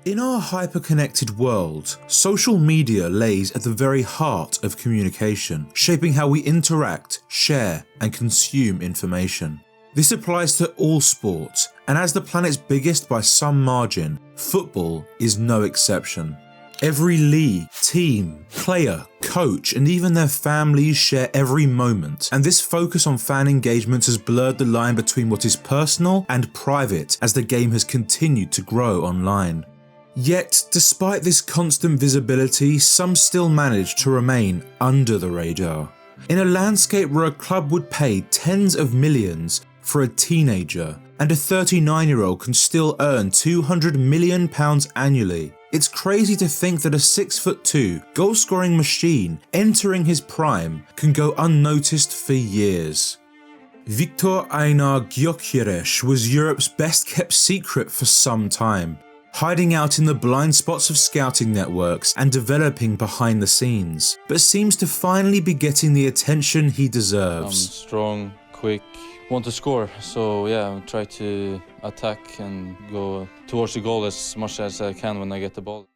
In our hyper-connected world, social media lays at the very heart of communication, shaping how we interact, share, and consume information. This applies to all sports, and as the planet's biggest by some margin, football is no exception. Every league, team, player, coach, and even their families share every moment, and this focus on fan engagement has blurred the line between what is personal and private as the game has continued to grow online. Yet, despite this constant visibility, some still manage to remain under the radar. In a landscape where a club would pay tens of millions for a teenager, and a 39-year-old can still earn £200 million annually, it's crazy to think that a 6'2" goal-scoring machine entering his prime can go unnoticed for years. Viktor Gyökeres was Europe's best-kept secret for some time, hiding out in the blind spots of scouting networks and developing behind the scenes, but seems to finally be getting the attention he deserves. I'm strong, quick, want to score, so yeah, try to attack and go towards the goal as much as I can when I get the ball.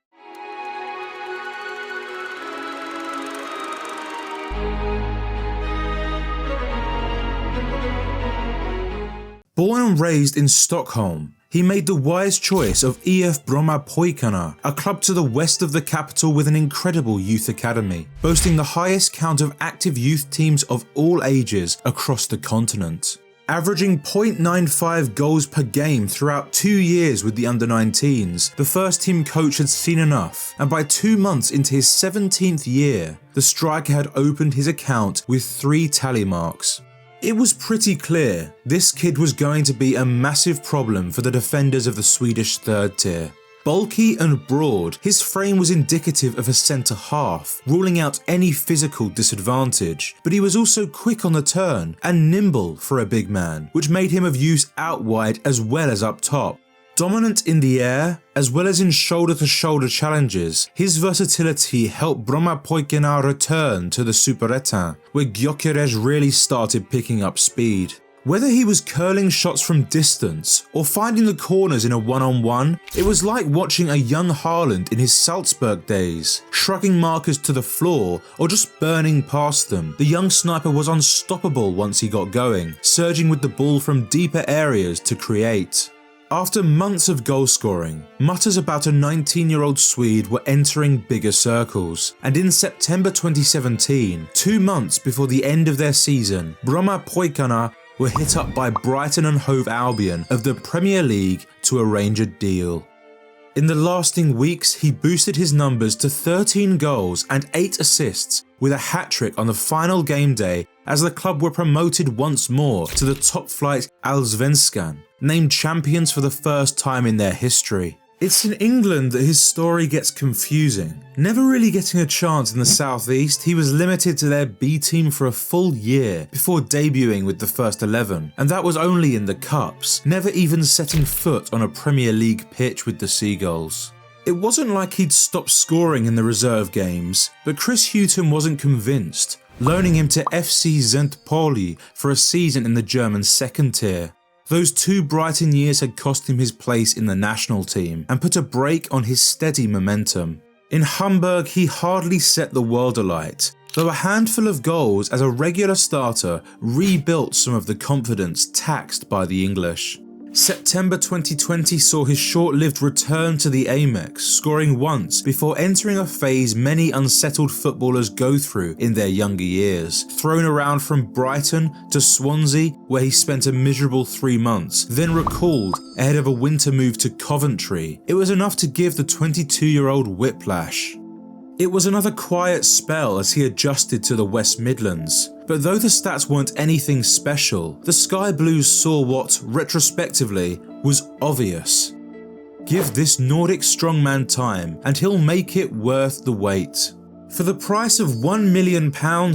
Born and raised in Stockholm, he made the wise choice of EF Brommapojkarna, a club to the west of the capital with an incredible youth academy, boasting the highest count of active youth teams of all ages across the continent. Averaging 0.95 goals per game throughout 2 years with the under-19s, the first team coach had seen enough, and by 2 months into his 17th year, the striker had opened his account with 3 tally marks. It was pretty clear this kid was going to be a massive problem for the defenders of the Swedish third tier. Bulky and broad, his frame was indicative of a centre half, ruling out any physical disadvantage, but he was also quick on the turn and nimble for a big man, which made him of use out wide as well as up top. Dominant in the air, as well as in shoulder-to-shoulder challenges, his versatility helped Brommapojkarna return to the Superettan, where Gyökeres really started picking up speed. Whether he was curling shots from distance or finding the corners in a one-on-one, it was like watching a young Haaland in his Salzburg days, shrugging markers to the floor or just burning past them. The young sniper was unstoppable once he got going, surging with the ball from deeper areas to create. After months of goal scoring, mutters about a 19-year-old Swede were entering bigger circles, and in September 2017, 2 months before the end of their season, Brommapojkarna were hit up by Brighton and Hove Albion of the Premier League to arrange a deal. In the lasting weeks, he boosted his numbers to 13 goals and 8 assists with a hat-trick on the final game day as the club were promoted once more to the top-flight Allsvenskan, named champions for the first time in their history. It's in England that his story gets confusing. Never really getting a chance in the southeast, he was limited to their B team for a full year before debuting with the first 11, and that was only in the Cups, never even setting foot on a Premier League pitch with the Seagulls. It wasn't like he'd stopped scoring in the reserve games, but Chris Hughton wasn't convinced, loaning him to FC St. Pauli for a season in the German second tier. Those 2 Brighton years had cost him his place in the national team and put a brake on his steady momentum. In Hamburg, he hardly set the world alight, though a handful of goals as a regular starter rebuilt some of the confidence taxed by the English. September 2020 saw his short-lived return to the Amex, scoring once before entering a phase many unsettled footballers go through in their younger years. Thrown around from Brighton to Swansea, where he spent a miserable 3 months, then recalled ahead of a winter move to Coventry, it was enough to give the 22-year-old whiplash. It was another quiet spell as he adjusted to the West Midlands, but though the stats weren't anything special, the Sky Blues saw what, retrospectively, was obvious. Give this Nordic strongman time and he'll make it worth the wait. For the price of £1 million,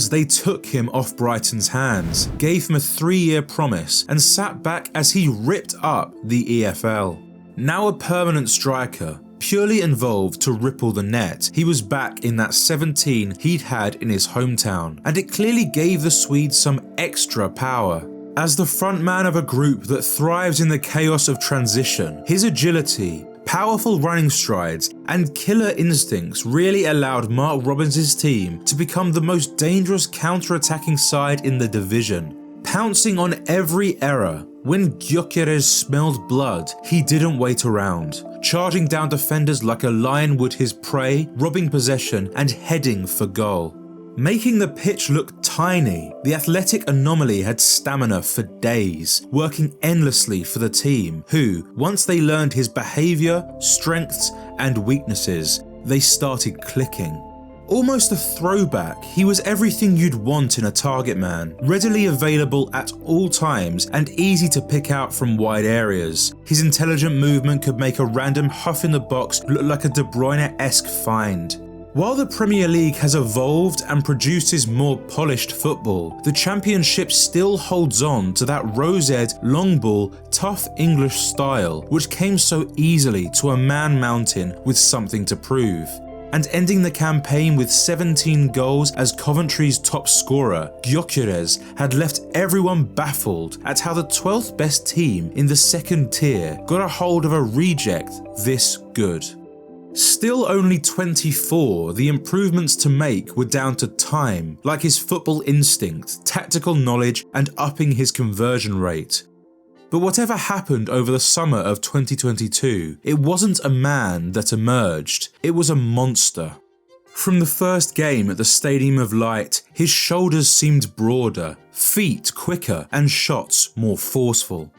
they took him off Brighton's hands, gave him a 3-year promise and sat back as he ripped up the EFL. Now a permanent striker, purely involved to ripple the net, he was back in that 17 he'd had in his hometown, and it clearly gave the Swedes some extra power. As the frontman of a group that thrives in the chaos of transition, his agility, Powerful running strides and killer instincts really allowed Mark Robins' team to become the most dangerous counter-attacking side in the division. Pouncing on every error, when Gyökeres smelled blood, he didn't wait around, charging down defenders like a lion would his prey, robbing possession and heading for goal. Making the pitch look tiny, the athletic anomaly had stamina for days, working endlessly for the team who, once they learned his behaviour, strengths and weaknesses, they started clicking. Almost a throwback, he was everything you'd want in a target man, readily available at all times and easy to pick out from wide areas. His intelligent movement could make a random huff in the box look like a De Bruyne-esque find. While the Premier League has evolved and produces more polished football, the Championship still holds on to that rose-ed, long ball, tough English style which came so easily to a man mountain with something to prove. And ending the campaign with 17 goals as Coventry's top scorer, Gyökeres had left everyone baffled at how the 12th best team in the second tier got a hold of a reject this good. Still only 24, the improvements to make were down to time, like his football instinct, tactical knowledge and upping his conversion rate. But whatever happened over the summer of 2022, it wasn't a man that emerged, it was a monster. From the first game at the Stadium of Light, his shoulders seemed broader, feet quicker and shots more forceful.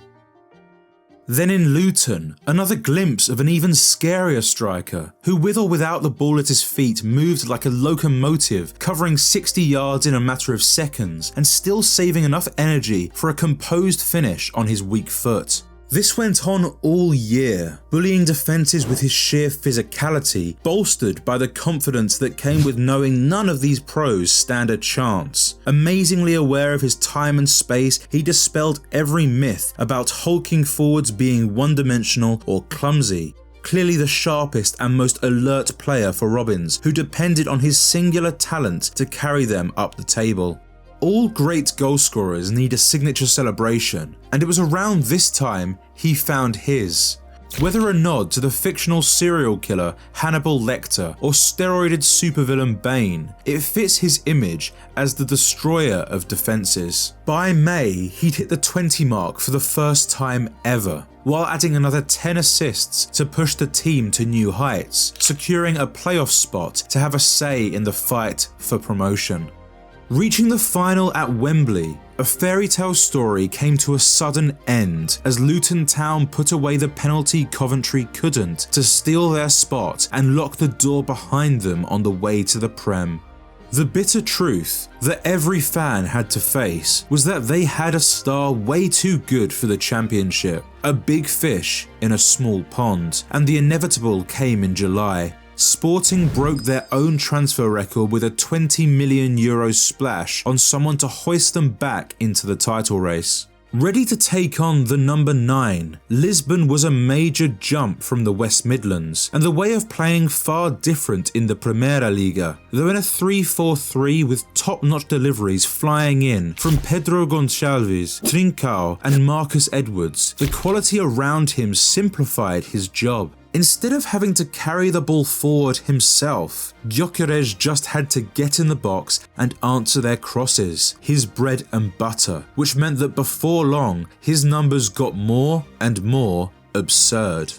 Then in Luton, another glimpse of an even scarier striker, who with or without the ball at his feet moved like a locomotive, covering 60 yards in a matter of seconds and still saving enough energy for a composed finish on his weak foot. This went on all year, bullying defences with his sheer physicality, bolstered by the confidence that came with knowing none of these pros stand a chance. Amazingly aware of his time and space, he dispelled every myth about hulking forwards being one-dimensional or clumsy. Clearly the sharpest and most alert player for Robins, who depended on his singular talent to carry them up the table. All great goalscorers need a signature celebration, and it was around this time he found his. Whether a nod to the fictional serial killer Hannibal Lecter or steroided supervillain Bane, it fits his image as the destroyer of defences. By May, he'd hit the 20 mark for the first time ever, while adding another 10 assists to push the team to new heights, securing a playoff spot to have a say in the fight for promotion. Reaching the final at Wembley, a fairy tale story came to a sudden end as Luton Town put away the penalty Coventry couldn't to steal their spot and lock the door behind them on the way to the Prem. The bitter truth that every fan had to face was that they had a star way too good for the Championship, a big fish in a small pond, and the inevitable came in July. Sporting broke their own transfer record with a €20 million splash on someone to hoist them back into the title race. Ready to take on the number 9, Lisbon was a major jump from the West Midlands, and the way of playing far different in the Primeira Liga, though in a 3-4-3 with top-notch deliveries flying in from Pedro Gonçalves, Trincao and Marcus Edwards, the quality around him simplified his job. Instead of having to carry the ball forward himself, Gyökeres just had to get in the box and answer their crosses, his bread and butter, which meant that before long, his numbers got more and more absurd.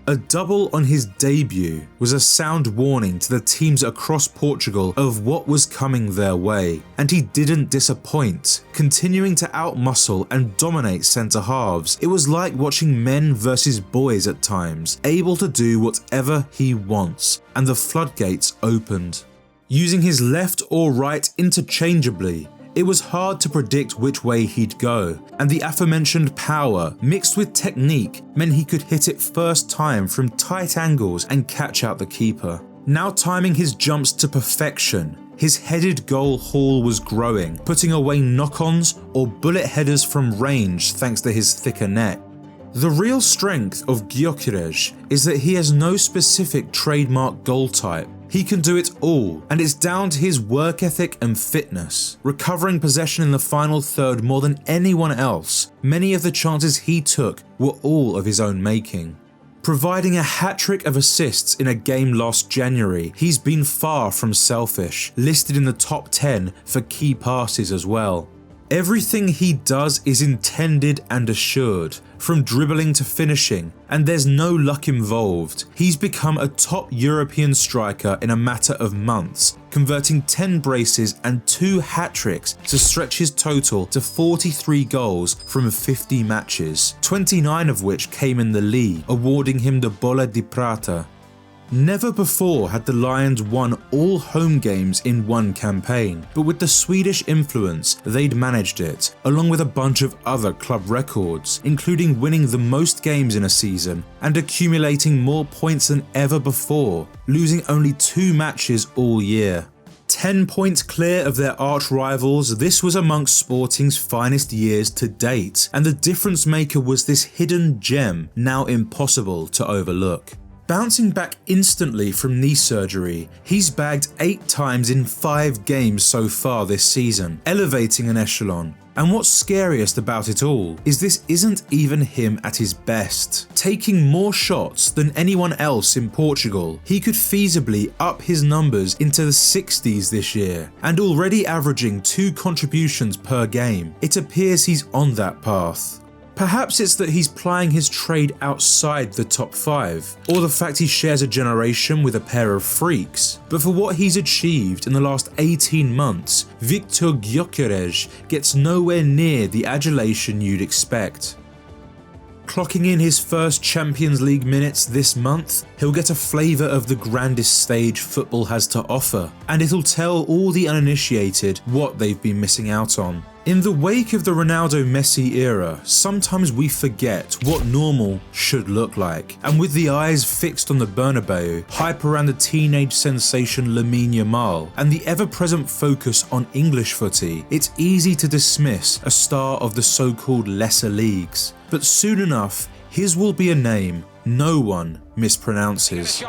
A double on his debut was a sound warning to the teams across Portugal of what was coming their way, and he didn't disappoint, continuing to outmuscle and dominate centre-halves. It was like watching men versus boys at times, able to do whatever he wants, and the floodgates opened. Using his left or right interchangeably, it was hard to predict which way he'd go, and the aforementioned power mixed with technique meant he could hit it first time from tight angles and catch out the keeper. Now timing his jumps to perfection, his headed goal haul was growing, putting away knock-ons or bullet headers from range thanks to his thicker neck. The real strength of Gyökeres is that he has no specific trademark goal type. He can do it all, and it's down to his work ethic and fitness. Recovering possession in the final third more than anyone else, many of the chances he took were all of his own making. Providing a hat-trick of assists in a game last January, he's been far from selfish, listed in the top 10 for key passes as well. Everything he does is intended and assured, from dribbling to finishing, and there's no luck involved. He's become a top European striker in a matter of months, converting 10 braces and 2 hat-tricks to stretch his total to 43 goals from 50 matches, 29 of which came in the league, awarding him the Bola di Prata. Never before had the Lions won all home games in one campaign, but with the Swedish influence, they'd managed it, along with a bunch of other club records, including winning the most games in a season and accumulating more points than ever before, losing only 2 matches all year. 10 points clear of their arch rivals, this was amongst Sporting's finest years to date, and the difference maker was this hidden gem now impossible to overlook. Bouncing back instantly from knee surgery, he's bagged 8 times in 5 games so far this season, elevating an echelon. And what's scariest about it all is this isn't even him at his best. Taking more shots than anyone else in Portugal, he could feasibly up his numbers into the 60s this year, and already averaging 2 contributions per game. It appears he's on that path. Perhaps it's that he's plying his trade outside the top 5, or the fact he shares a generation with a pair of freaks, but for what he's achieved in the last 18 months, Viktor Gyökeres gets nowhere near the adulation you'd expect. Clocking in his first Champions League minutes this month, he'll get a flavour of the grandest stage football has to offer, and it'll tell all the uninitiated what they've been missing out on. In the wake of the Ronaldo-Messi era, sometimes we forget what normal should look like, and with the eyes fixed on the Bernabeu, hype around the teenage sensation Lamine Yamal, and the ever-present focus on English footy, it's easy to dismiss a star of the so-called lesser leagues. But soon enough, his will be a name no one mispronounces.